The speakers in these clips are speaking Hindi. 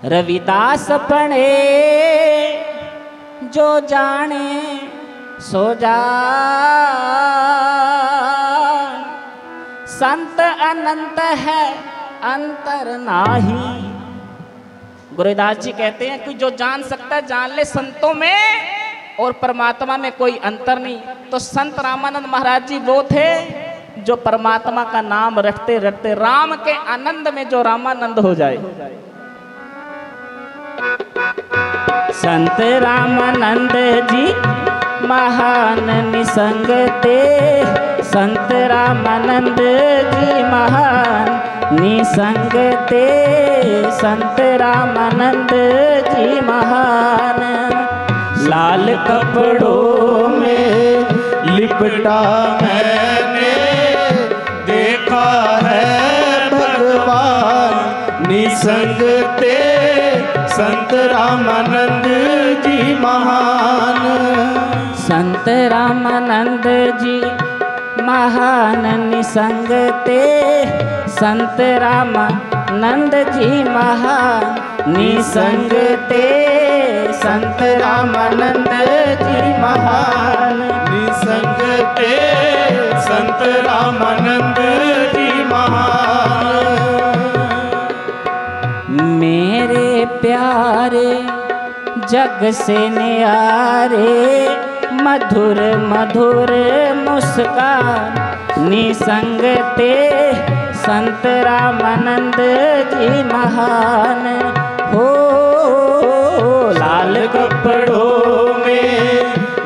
रविदास पढ़े जो जाने सो जान, संत अनंत है अंतर नाही। गुरुदास जी कहते हैं कि जो जान सकता है जान ले, संतों में और परमात्मा में कोई अंतर नहीं। तो संत रामानंद महाराज जी वो थे जो परमात्मा का नाम रटते रटते राम के आनंद में जो रामानंद हो जाए। संत रामानंद जी महान निसंग ते, संत रामानंद जी महान निसंग ते, संत रामानंद जी महान। लाल कपड़ों में लिपटा मैंने देखा है भगवान निसंग ते, संत रामानंद जी महान। संत रामानंद जी महान निसंग ते, संत रामानंद जी महान निसंग ते, संत रामानंद जी महान निसंग ते, संत रामानंद जी महान। मेरे प्यारे जग से न्यारे, मधुर मधुर मुस्कान निसंग ते, संत रामानंद जी महान। हो लाल कपड़ों में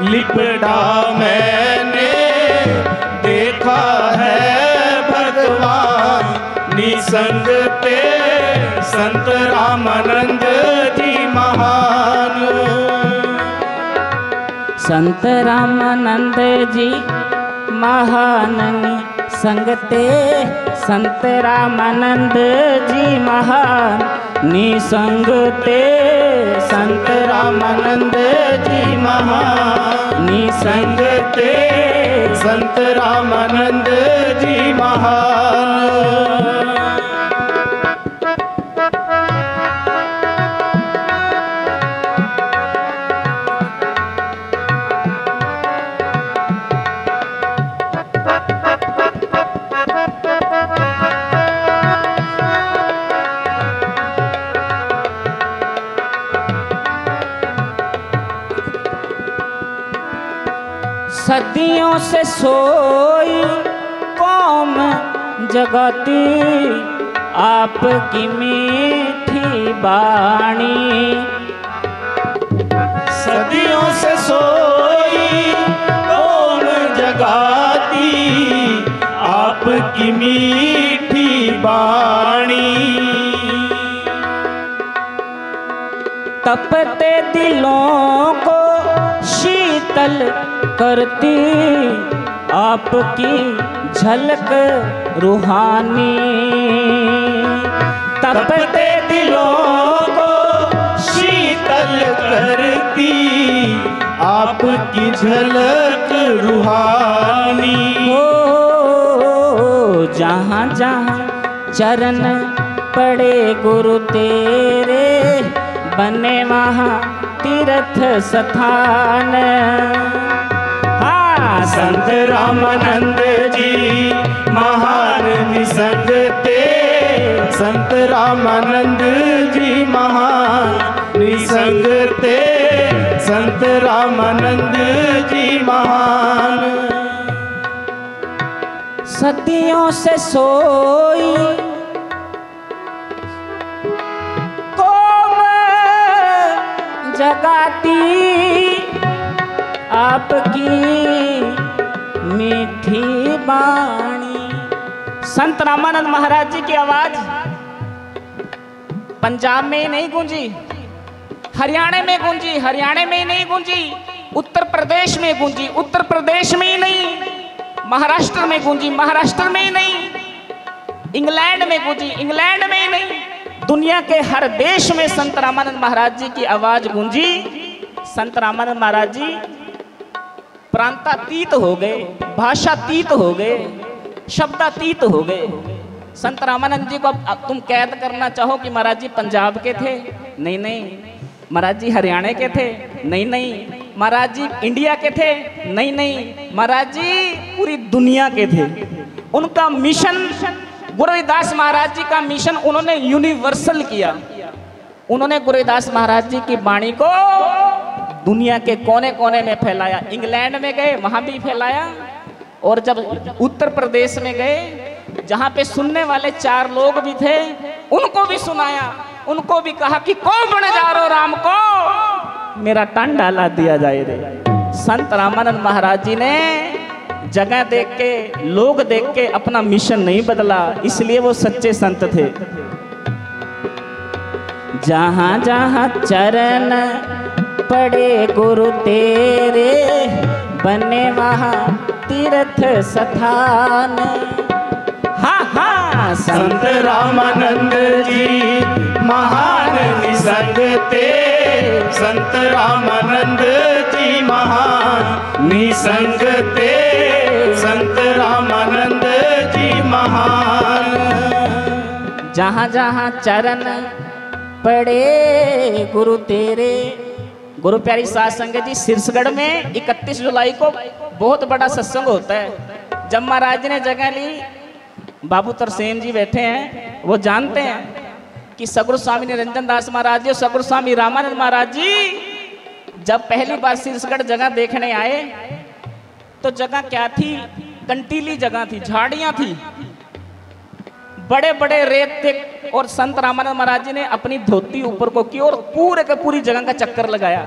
लिपटा मैंने देखा है भगवान निसंग ते, संत रामानंद जी महान। संत रामानंद जी महान निसंग ते, संत रामानंद जी महान निसंग ते, संत रामानंद जी महान निसंग ते, संत रामानंद जी महान। सदियों से सोई कौम जगाती आपकी मीठी बाणी। सदियों से सोई कौम जगाती आपकी मीठी बाणी। तपते दिलों को शीतल करती आपकी झलक रूहानी। तपते दिलों को शीतल करती आपकी झलक रूहानी। हो जहाँ जहाँ चरण पड़े गुरु तेरे, बने वहाँ तीर्थ स्थान। संत रामानंद जी महान निसंग ते, संत रामानंद जी महान निसंग ते, संत रामानंद जी महान। सदियों से सोई कौम जगाती आपकी मीठी बाणी। संत रामानंद महाराज जी की आवाज पंजाब में ही नहीं गूंजी, हरियाणा में गूंजी, हरियाणा में ही नहीं गूंजी, उत्तर प्रदेश में गूंजी, उत्तर प्रदेश में ही नहीं, महाराष्ट्र में गूंजी, महाराष्ट्र में ही नहीं, इंग्लैंड में गूंजी, इंग्लैंड में ही नहीं, दुनिया के हर देश में संत रामानंद महाराज जी की आवाज गूंजी। संत रामानंद महाराज जी प्रांतातीत हो गए, भाषातीत हो गए, शब्दातीत हो गए। संत रामानंद जी को अब तुम कैद करना चाहो कि महाराज जी पंजाब के थे, नहीं नहीं। महाराज जी हरियाणा के थे, नहीं नहीं। महाराज जी इंडिया के थे, नहीं नहीं। महाराज जी पूरी दुनिया के थे। उनका मिशन, गुरु रविदास महाराज जी का मिशन उन्होंने यूनिवर्सल किया। उन्होंने गुरु रविदास महाराज जी की वाणी को दुनिया के कोने कोने में फैलाया। इंग्लैंड में गए, वहां भी फैलाया। और जब उत्तर प्रदेश में गए, जहां पे सुनने वाले 4 लोग भी थे, उनको भी सुनाया। उनको भी कहा कि को बन जा रो राम को, मेरा टन डाला दिया जाए रे। संत रामानंद महाराज जी ने जगह देख के, लोग देख के अपना मिशन नहीं बदला, इसलिए वो सच्चे संत थे। जहां जहां चरण पड़े गुरु तेरे, बने वहां तीर्थ स्थान। हाँ हाँ, संत रामानंद जी महान निसंग ते, संत रामानंद जी महान निसंग ते, संत रामानंद जी महान। जहाँ जहाँ चरण पड़े गुरु तेरे। गुरु प्यारी साध संगत जी, शीर्षगढ़ में 31 जुलाई को बहुत बड़ा सत्संग होता है। जब महाराज ने जगह ली, बाबू तरसेम जी बैठे हैं, वो जानते हैं कि सगुरु स्वामी निरंजन दास महाराज जी और सगुरु स्वामी रामानंद महाराज जी जब पहली बार शीर्षगढ़ जगह देखने आए तो जगह क्या थी? कंटीली जगह थी, झाड़ियां थी, बड़े बड़े रेत थे। और संत रामानंद महाराज जी ने अपनी धोती ऊपर को की और पूरे के पूरी जगह का चक्कर लगाया।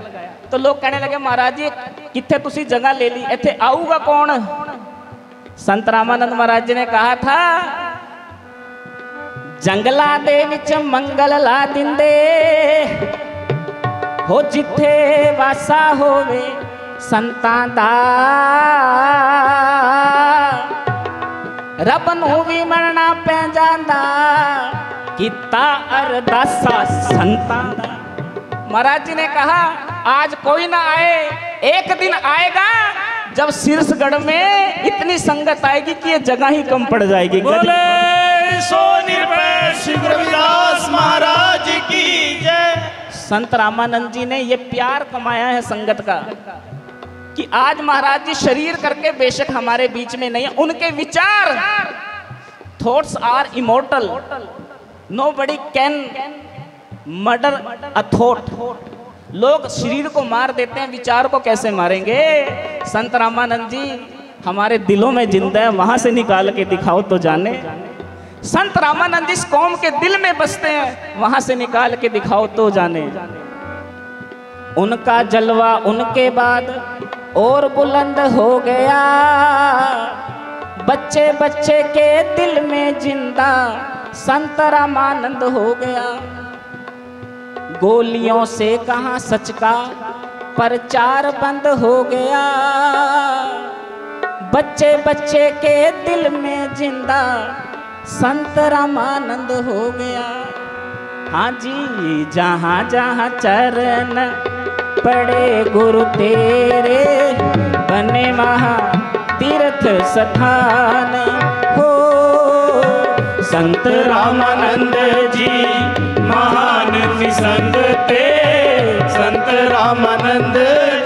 तो लोग कहने लगे, महाराज जी किथे तुसी जगह ले ली, इथे आऊगा कौन? संत रामानंद महाराज जी ने कहा था, जंगला दे विच मंगल ला दिंदे हो, जिथे वासा होवे संतां दा, रब नूं भी मनना पै जांदा, कीता अरदासा संतां दा। महाराज जी ने कहा, आज कोई ना आए, एक दिन आएगा जब शीर्षगढ़ में इतनी संगत आएगी कि ये जगह ही कम पड़ जाएगी। बोले सो निर्भय श्री गुरु रविदास महाराज की जय। संत रामानंद जी ने ये प्यार कमाया है संगत का कि आज महाराज जी शरीर करके बेशक हमारे बीच में नहीं है, उनके विचार, thoughts are immortal, nobody can murder a thought. लोग शरीर को मार देते हैं, विचार को कैसे मारेंगे? संत रामानंद जी हमारे दिलों में जिंदा है, वहां से निकाल के दिखाओ तो जाने। संत रामानंद जिस कौम के दिल में बसते हैं, वहां से निकाल के दिखाओ तो जाने। उनका जलवा उनके बाद और बुलंद हो गया, बच्चे बच्चे के दिल में जिंदा संत रामानंद हो गया। गोलियों से कहाँ सच का प्रचार बंद हो गया, बच्चे बच्चे के दिल में जिंदा संत रामानंद हो गया। हाँ जी, जहाँ जहाँ चरण पड़े गुरु तेरे, बने वहाँ तीर्थ स्थान हो। संत रामानंद जी महान निसंग ते, संत रामानंद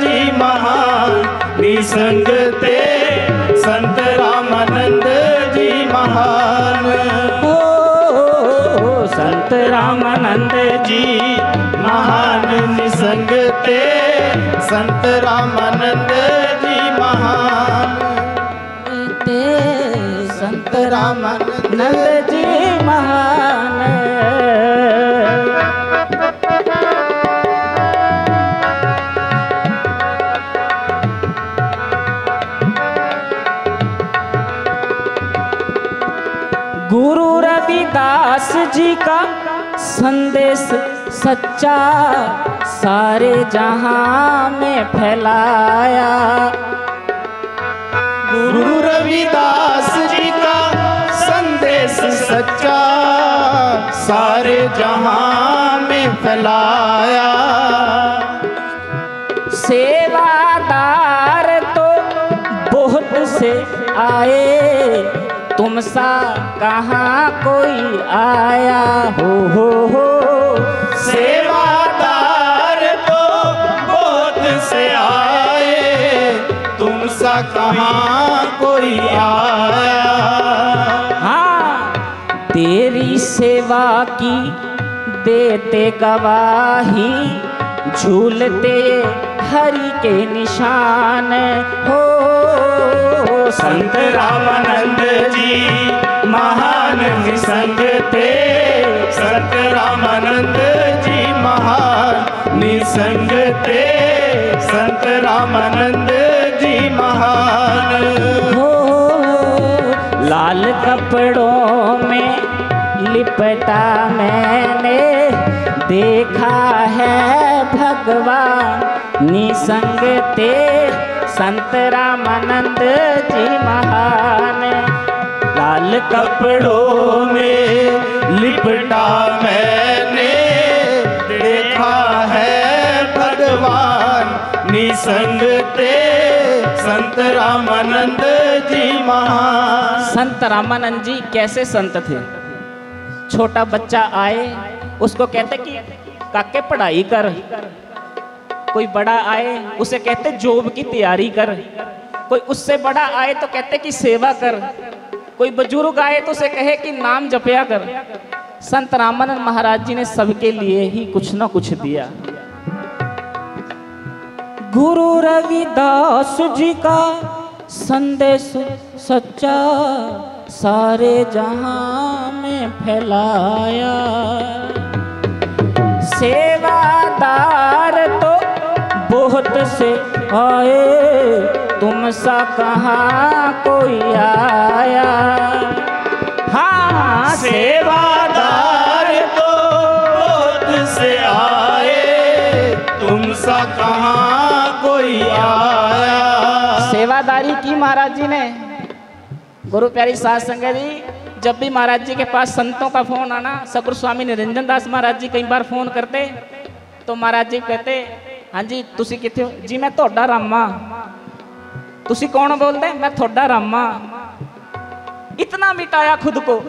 जी महान निसंग ते, संत रामानंद जी महान। हो संत रामानंद जी महान निसंग ते, संत रामानंद जी महान ते, संत रामानंद जी महान। गुरु रविदास जी का संदेश सच्चा सारे जहां में फैलाया। गुरु रविदास जी का संदेश सच्चा सारे जहां में फैलाया। सेवादार तो बहुत से आए, तुम तुम सा कहाँ कोई आया हो। सेवादार तो बहुत से आए, तुम सा कहाँ कोई आया। हाँ, तेरी सेवा की देते गवाही, झूलते हरि के निशान हो। संत रामानंद जी महान निसंग थे, संत रामानंद जी महान निसंग थे, संत रामानंद जी महान। हो लाल कपड़ों में लिपटा मैंने, देखा है भगवान निसंग थे, संत रामानंद जी महान। लाल कपड़ों में लिपटा मैंने, देखा है भगवान निसंग थे, संत रामानंद जी महान। संत रामानंद जी कैसे संत थे? छोटा बच्चा आए उसको कहते कि काके पढ़ाई कर, कोई बड़ा आए उसे कहते जॉब की तैयारी कर, कोई उससे बड़ा आए तो कहते कि सेवा कर, कोई बुजुर्ग आए तो उसे कहे कि नाम जपया कर। संत रामानंद महाराज जी ने सबके लिए ही कुछ ना कुछ दिया। गुरु रविदास जी का संदेश सच्चा सारे जहां में फैलाया, सेवादार तो बहुत से आए, तुम सा कहाँ कोई आया। हाँ, सेवादार तो बहुत से आए, तुम सा कहाँ कोई आया। सेवादारी की महाराज जी ने। गुरु प्यारी साध संगत जी, जब भी महाराज जी के पास संतों का फोन आना, सतगुरु स्वामी निरंजन दास महाराज जी कई बार फोन करते तो महाराज जी कहते, हाँ जी तुसी किथे हो? जी मैं थोड़ा रामा। तुसी कौन बोलते? मैं थोड़ा रामा। इतना मिटाया खुद को,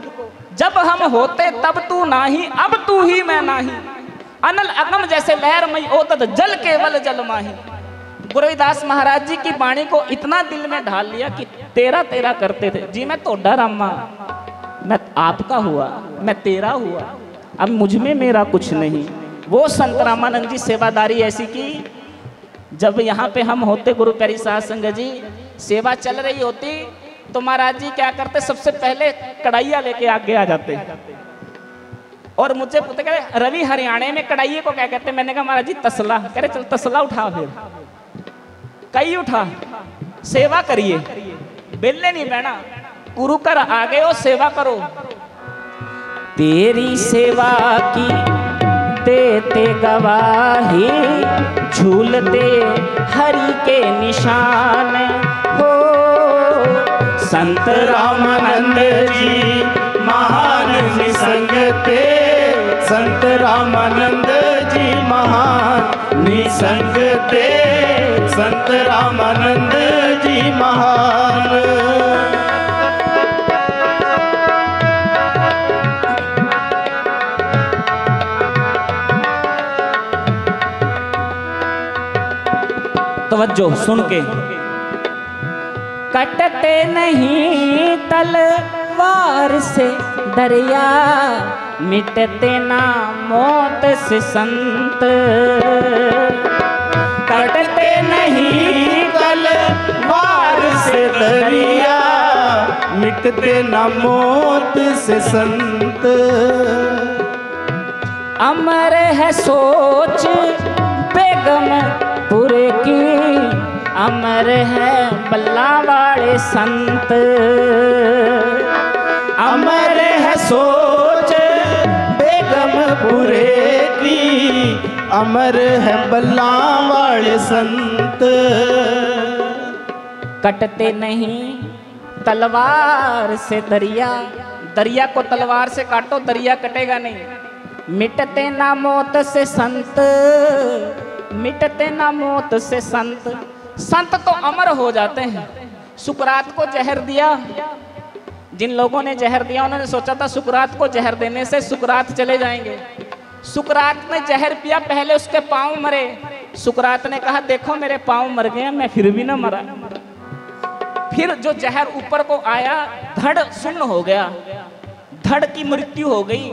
जब हम होते तब तू नाही, अब तू ही मैं नाही, अनल अगम जैसे लहर मई ओ तद जल केवल जल माही। गुरु रविदास महाराज जी की वाणी को इतना दिल में ढाल लिया कि तेरा तेरा करते थे। जी मैं थोड़ा रामा, मैं आपका हुआ, मैं तेरा हुआ, अब मुझ में मेरा कुछ नहीं। वो संत रामानंद जी सेवादारी ऐसी की, जब यहाँ पे हम होते गुरु प्यारी साध संगत जी, सेवा चल रही होती तो महाराज जी क्या करते, सबसे पहले कढ़ाइया लेके आगे आ जाते। और मुझे पूछते कह रवि हरियाणा में कढ़ाइये को क्या कहते? मैंने कहा महाराज जी तसला। कह रहे चल तसला उठा, फिर कई उठा, सेवा करिए, बेलने नहीं बहना, गुरु कर आगे हो, सेवा करो। तेरी सेवा की देते गवाही, झूलते हरि के निशान हो। संत रामानंद जी महान निसंग थे, संत रामानंद जी महान निसंग थे, संत रामानंद जी महान। तवज्जो सुन के। कटते नहीं तलवार से दरिया, मिटते ना मौत से संत। कटते नहीं तलवार से दरिया, मिटते ना मौत से संत। अमर है सोच बेगमपुर की, अमर है बल्ला वाले संत। अमर है सोच बेगमपुर की, अमर है बल्ला वाले संत। कटते नहीं तलवार से दरिया, दरिया को तलवार से काटो दरिया कटेगा नहीं। मिटते ना मौत से संत, मिटते ना मौत से संत। संत तो अमर हो जाते हैं। सुकरात को जहर दिया, जिन लोगों ने जहर दिया उन्होंने सोचा था सुकरात को जहर देने से सुकरात चले जाएंगे। सुकरात ने जहर पिया, पहले उसके पांव मरे। सुकरात ने कहा देखो मेरे पांव मर गए, मैं फिर भी ना मरा। फिर जो जहर ऊपर को आया, धड़ सुन्न हो गया, धड़ की मृत्यु हो गई।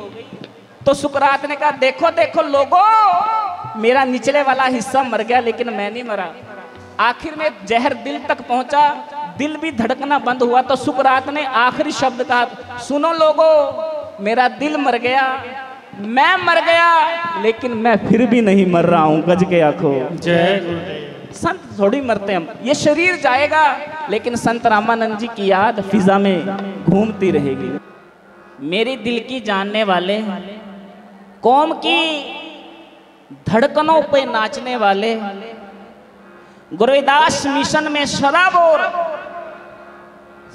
तो सुकरात ने कहा देखो देखो लोगों, मेरा निचले वाला हिस्सा मर गया लेकिन मैं नहीं मरा। आखिर में जहर दिल तक पहुंचा, दिल भी धड़कना बंद हुआ। तो सुकरात ने आखिरी शब्द कहा सुनो लोगों, मेरा दिल मर गया, मैं मर गया, लेकिन मैं फिर भी नहीं मर रहा हूं। गज के आंखों जय गुरुदेव। संत थोड़ी मरते हम, ये शरीर जाएगा लेकिन संत रामानंद जी की याद फिजा में घूमती रहेगी। मेरी दिल की जानने वाले, कौम की धड़कनों पे नाचने वाले, गुरुदास मिशन में शराबोर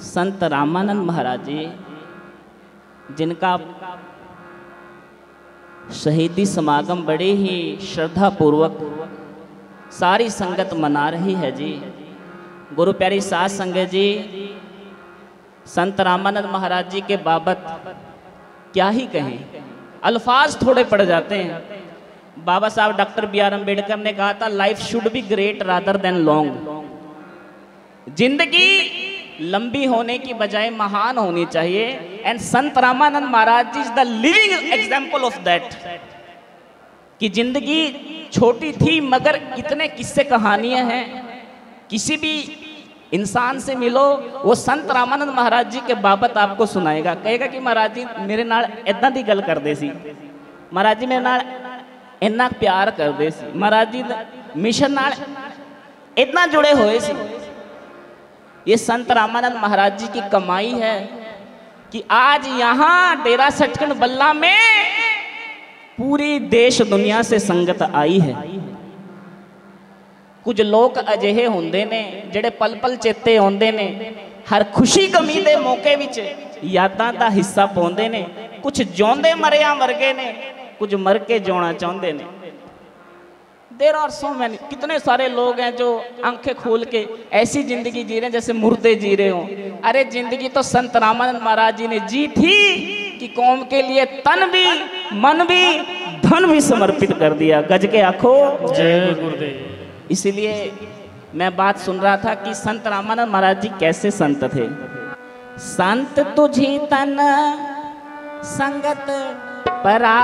संत रामानंद महाराज जी, जिनका शहीदी समागम बड़े ही श्रद्धा पूर्वक सारी संगत मना रही है जी। गुरु प्यारी साध संगत जी, संत रामानंद महाराज जी के बाबत क्या ही कहें, अल्फाज थोड़े पड़ जाते हैं। बाबा साहब डॉक्टर बी.आर. अम्बेडकर ने कहा था life should be great rather than long. जिंदगी लंबी होने की बजाय महान होनी चाहिए। And Sant Ramanand Maharaj ji is the living example of that, कि जिंदगी छोटी थी मगर इतने किस्से कहानियां हैं। किसी भी इंसान से मिलो, वो संत रामानंद महाराज जी के बाबत आपको सुनाएगा, कहेगा कि महाराज जी मेरे नाल इदां दी गल करदे सी, महाराज जी मेरे नाल इन्ना प्यार करदे सी, महाराज जी मिशन नाल इतना जुड़े हुए सी। ये संत रामानंद महाराज जी की कमाई है कि आज यहाँ डेरा सचखंड बल्ला में पूरी देश दुनिया से संगत आई है। कुछ लोग अजिहे होंदे ने ਜਿਹੜੇ पल पल चेते आउंदे ने, हर खुशी गमी दे मौके विच यादां दा हिस्सा पाउंदे ने। कुछ जिउंदे मरिया वर्गे ने, कुछ मर के जिउणा चाहुंदे ने। देयर आर सो मैनी, कितने सारे लोग हैं जो आंखें खोल के ऐसी जिंदगी जी रहे हैं जैसे मुर्दे जी रहे हो। अरे जिंदगी तो संत रामानंद महाराज जी ने जी थी कि कौम के लिए तन भी, मन भी, धन भी समर्पित कर दिया। गज के आखो जय गुरुदेव। इसीलिए मैं बात सुन रहा था कि संत रामानंद महाराज जी कैसे संत थे। संत तुझी तन संगत परा,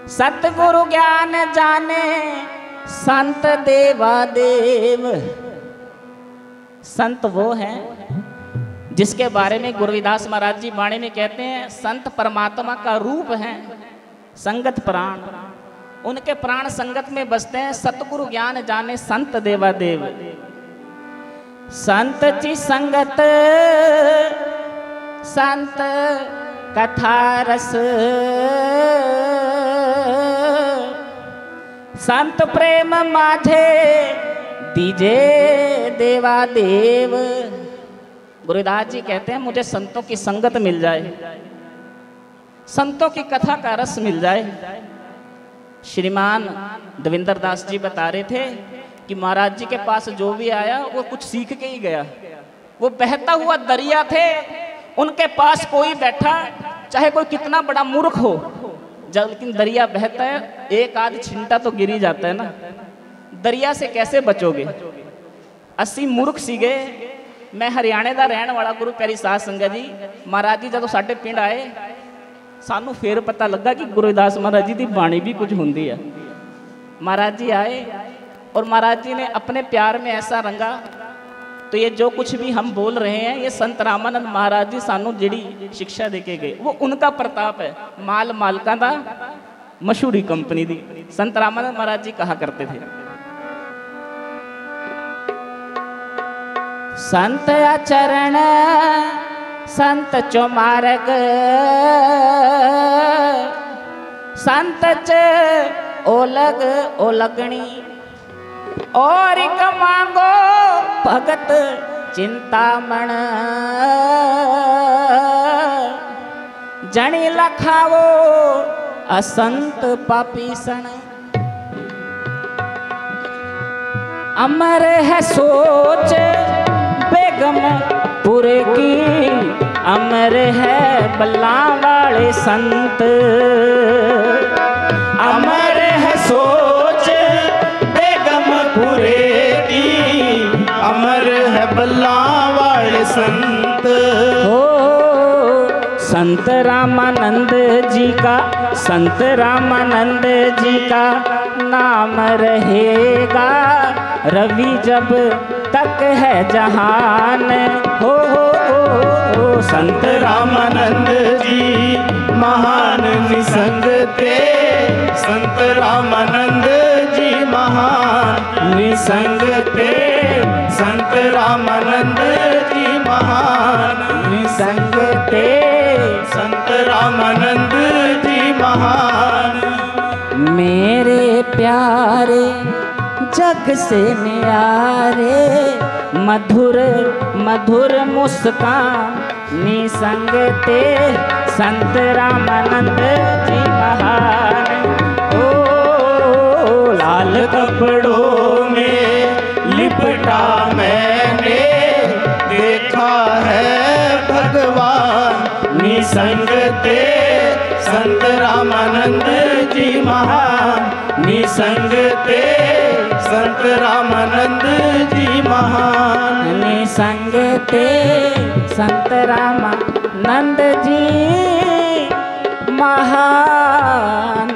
सतगुरु ज्ञान जाने संत देवा देव। संत वो हैं जिसके बारे में गुरुदास महाराज जी वाणी में कहते हैं संत परमात्मा का रूप है, संगत प्राण, उनके प्राण संगत में बसते हैं। सतगुरु ज्ञान जाने संत देवा देव। संत की संगत संत कथा रस, संत प्रेम माझे दीजे देवा देव। गुरुदास जी कहते हैं मुझे संतों की संगत मिल जाए, संतों की कथा का रस मिल जाए। श्रीमान देवेंद्र दास जी बता रहे थे कि महाराज जी के पास जो भी आया वो कुछ सीख के ही गया। वो बहता हुआ दरिया थे, उनके पास कोई बैठा चाहे कोई कितना बड़ा मूर्ख हो, जब लेकिन दरिया बहता है एक आध छिंटा तो गिर ही जाता है ना। दरिया से कैसे बचोगे? असी मूर्ख सीगे। मैं हरियाणे का रहने वाला गुरु प्यारी साध संगत जी, महाराज जी जो साडे पिंड आए सानू फिर पता लगा कि गुरुदास महाराज जी की बाणी भी कुछ होंगी है। महाराज जी आए और महाराज जी ने अपने प्यार में ऐसा रंगा, तो ये जो कुछ भी हम बोल रहे हैं ये संत रामानंद महाराज जी सानू जिहड़ी शिक्षा देके गए वो उनका प्रताप है। माल मालका दा मशहूरी कंपनी दी। संत रामानंद महाराज जी कहा करते थे संत आचरण संत चो मार्ग, संत च ओलग ओलगणी, और एक मांगो भगत चिंतामण, जणी लखावो असंत पापीसण। अमर है सोच बेगमपुर की, अमर है बल्ला वाले संत। अमर है सोच बेगमपुर की, अमर है बल्ला वाले संत। हो संत रामानंद जी का, संत रामानंद जी का नाम रहेगा रवि जब तक है जहान। हो संत रामानंद जी महान निसंग थे, संत रामानंद जी महान निसंग थे, संत रामानंद जी महान निसंग थे, संत रामानंद जी महान। मेरे प्यारे जग से न्यारे, मधुर मधुर मुस्कान निसंग थे, संत रामानंद जी महान। ओ लाल कपड़ों में लिपटा मैंने देखा है भगवान निसंग थे, संत रामानंद जी महान निसंग थे, संत रामानंद जी महान निसंग थे, संत रामानंद जी महान।